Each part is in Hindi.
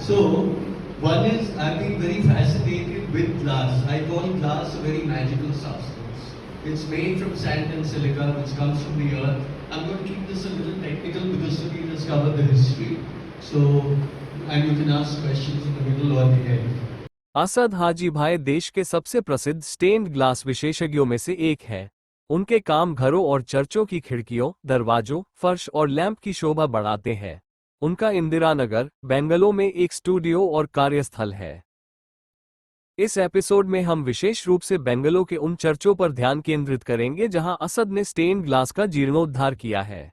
So, one is I've been very fascinated with glass. I call glass a very magical substance. It's made from sand and silica, which comes from the earth. I'm going to keep this a little technical because we discover the history. So, and you can ask questions in the middle or the end. Asad हाजी भाई देश के सबसे प्रसिद्ध स्टेन्ड ग्लास विशेषज्ञों में से एक है। उनके काम घरों और चर्चों की खिड़कियों, दरवाजों, फर्श और लैंप की शोभा बढ़ाते हैं। उनका इंदिरा नगर, बेंगलुरु में एक स्टूडियो और कार्यस्थल है। इस एपिसोड में हम विशेष रूप से बेंगलुरु के उन चर्चों पर ध्यान केंद्रित करेंगे जहां असद ने स्टेन्ड ग्लास का जीर्णोद्धार किया है।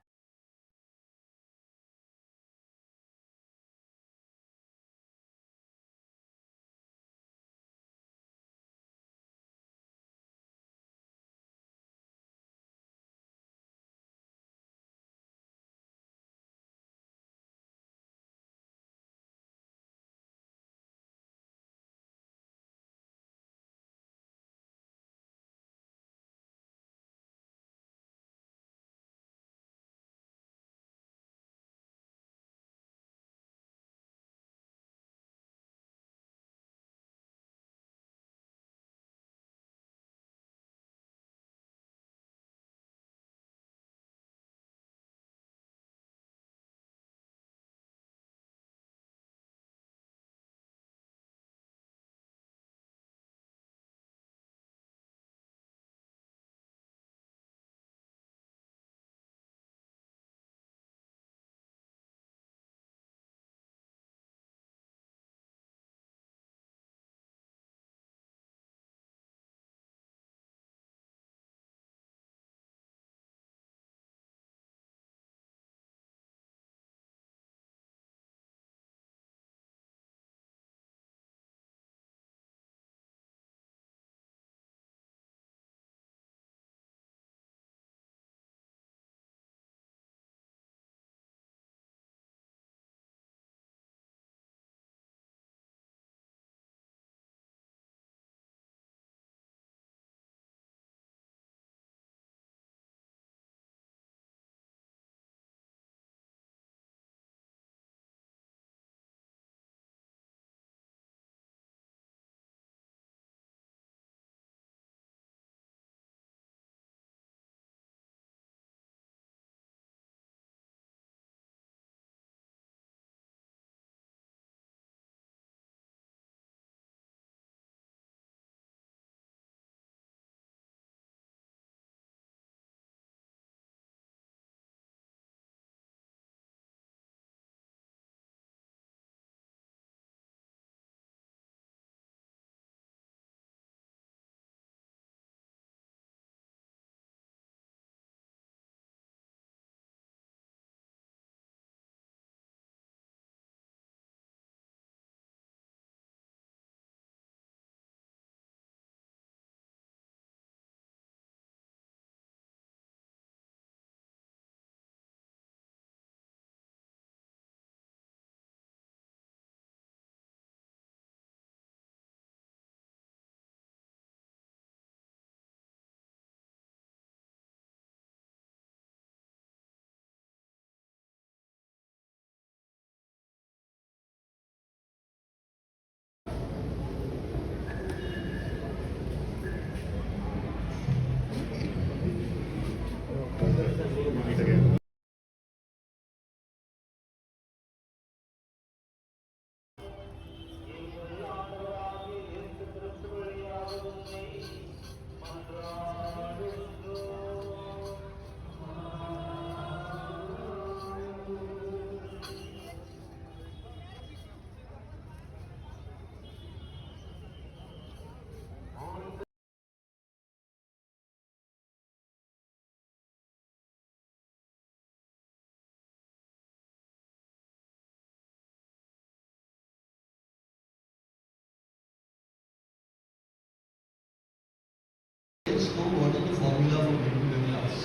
Let's know what is the formula for making the glass.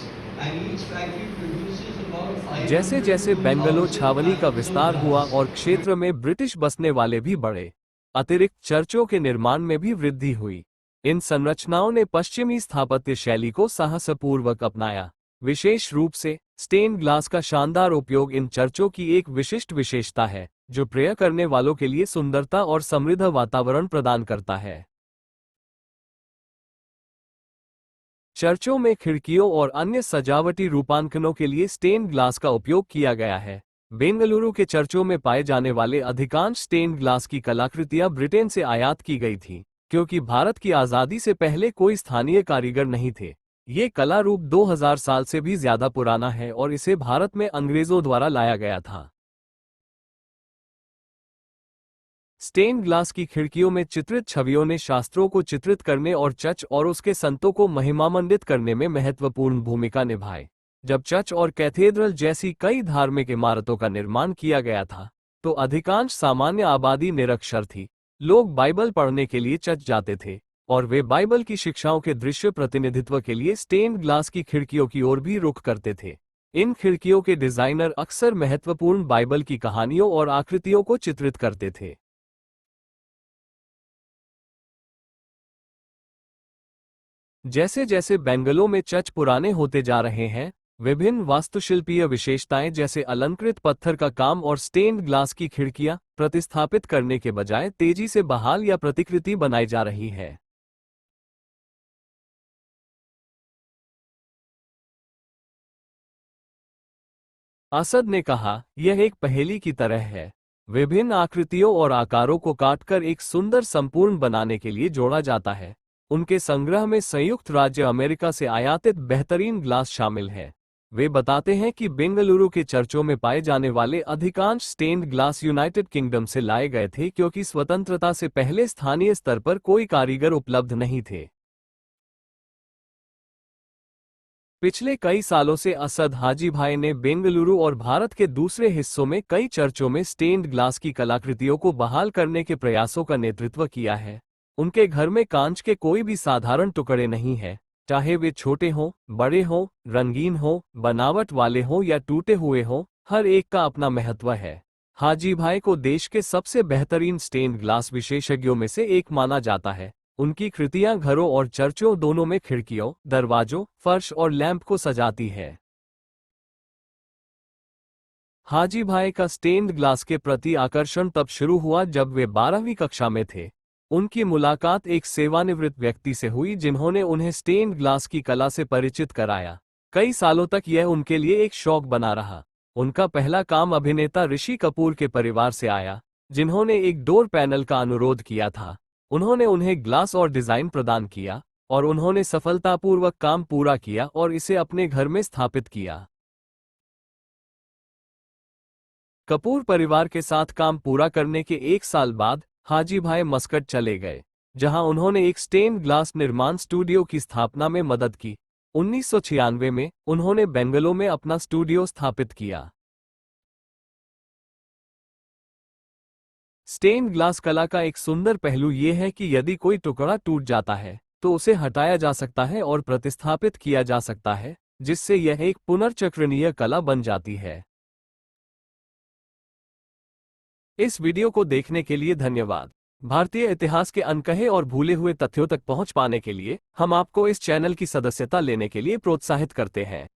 And each factory produces about 500 जैसे जैसे to बेंगलुरु 1000 छावनी का tons of विस्तार हुआ glass. और क्षेत्र में ब्रिटिश बसने वाले भी बढ़े, अतिरिक्त चर्चों के निर्माण में भी वृद्धि हुई। इन संरचनाओं ने पश्चिमी स्थापत्य शैली को साहसपूर्वक अपनाया। विशेष रूप से स्टेन ग्लास का शानदार उपयोग इन चर्चों की एक विशिष्ट विशेषता है। जो प्रेयर करने वालों के लिए सुंदरता और समृद्ध वातावरण प्रदान करता है। चर्चों में खिड़कियों और अन्य सजावटी रूपांकनों के लिए स्टेन ग्लास का उपयोग किया गया है। बेंगलुरु के चर्चों में पाए जाने वाले अधिकांश स्टेन ग्लास की कलाकृतियां ब्रिटेन से आयात की गई थीं, क्योंकि भारत की आज़ादी से पहले कोई स्थानीय कारीगर नहीं थे। ये कला रूप 2000 साल से भी ज्यादा पुराना है और इसे भारत में अंग्रेजों द्वारा लाया गया था। स्टेन ग्लास की खिड़कियों में चित्रित छवियों ने शास्त्रों को चित्रित करने और चर्च और उसके संतों को महिमामंडित करने में महत्वपूर्ण भूमिका निभाई। जब चर्च और कैथेड्रल जैसी कई धार्मिक इमारतों का निर्माण किया गया था, तो अधिकांश सामान्य आबादी निरक्षर थी। लोग बाइबल पढ़ने के लिए चर्च जाते थे, और वे बाइबल की शिक्षाओं के दृश्य प्रतिनिधित्व के लिए स्टेन ग्लास की खिड़कियों की ओर भी रुख करते थे। इन खिड़कियों के डिजाइनर अक्सर महत्वपूर्ण बाइबल की कहानियों और आकृतियों को चित्रित करते थे। जैसे जैसे बेंगलों में चर्च पुराने होते जा रहे हैं, विभिन्न वास्तुशिल्पीय विशेषताएं जैसे अलंकृत पत्थर का काम और स्टेन्ड ग्लास की खिड़कियां प्रतिस्थापित करने के बजाय तेजी से बहाल या प्रतिकृति बनाई जा रही है। असद ने कहा, यह एक पहेली की तरह है। विभिन्न आकृतियों और आकारों को काटकर एक सुंदर संपूर्ण बनाने के लिए जोड़ा जाता है। उनके संग्रह में संयुक्त राज्य अमेरिका से आयातित बेहतरीन ग्लास शामिल है। वे बताते हैं कि बेंगलुरु के चर्चों में पाए जाने वाले अधिकांश स्टेन्ड ग्लास यूनाइटेड किंगडम से लाए गए थे, क्योंकि स्वतंत्रता से पहले स्थानीय स्तर पर कोई कारीगर उपलब्ध नहीं थे। पिछले कई सालों से असद हाजी भाई ने बेंगलुरु और भारत के दूसरे हिस्सों में कई चर्चों में स्टेन्ड ग्लास की कलाकृतियों को बहाल करने के प्रयासों का नेतृत्व किया है। उनके घर में कांच के कोई भी साधारण टुकड़े नहीं हैं, चाहे वे छोटे हों, बड़े हों, रंगीन हों, बनावट वाले हों या टूटे हुए हों, हर एक का अपना महत्व है। हाजी भाई को देश के सबसे बेहतरीन स्टेन्ड ग्लास विशेषज्ञों में से एक माना जाता है। उनकी कृतियां घरों और चर्चों दोनों में खिड़कियों, दरवाजों, फर्श और लैंप को सजाती है। हाजी भाई का स्टेन्ड ग्लास के प्रति आकर्षण तब शुरू हुआ जब वे 12वीं कक्षा में थे। उनकी मुलाकात एक सेवानिवृत्त व्यक्ति से हुई जिन्होंने उन्हें स्टेन्ड ग्लास की कला से परिचित कराया। कई सालों तक यह उनके लिए एक शौक बना रहा। उनका पहला काम अभिनेता ऋषि कपूर के परिवार से आया, जिन्होंने एक डोर पैनल का अनुरोध किया था। उन्होंने उन्हें ग्लास और डिजाइन प्रदान किया, और उन्होंने सफलतापूर्वक काम पूरा किया और इसे अपने घर में स्थापित किया। कपूर परिवार के साथ काम पूरा करने के एक साल बाद हाजी भाई मस्कट चले गए, जहां उन्होंने एक स्टेन ग्लास निर्माण स्टूडियो की स्थापना में मदद की। 1996 में उन्होंने बेंगलोर में अपना स्टूडियो स्थापित किया। स्टेन ग्लास कला का एक सुंदर पहलू यह है कि यदि कोई टुकड़ा टूट जाता है, तो उसे हटाया जा सकता है और प्रतिस्थापित किया जा सकता है, जिससे यह एक पुनर्चक्रणीय कला बन जाती है। इस वीडियो को देखने के लिए धन्यवाद। भारतीय इतिहास के अनकहे और भूले हुए तथ्यों तक पहुंच पाने के लिए हम आपको इस चैनल की सदस्यता लेने के लिए प्रोत्साहित करते हैं।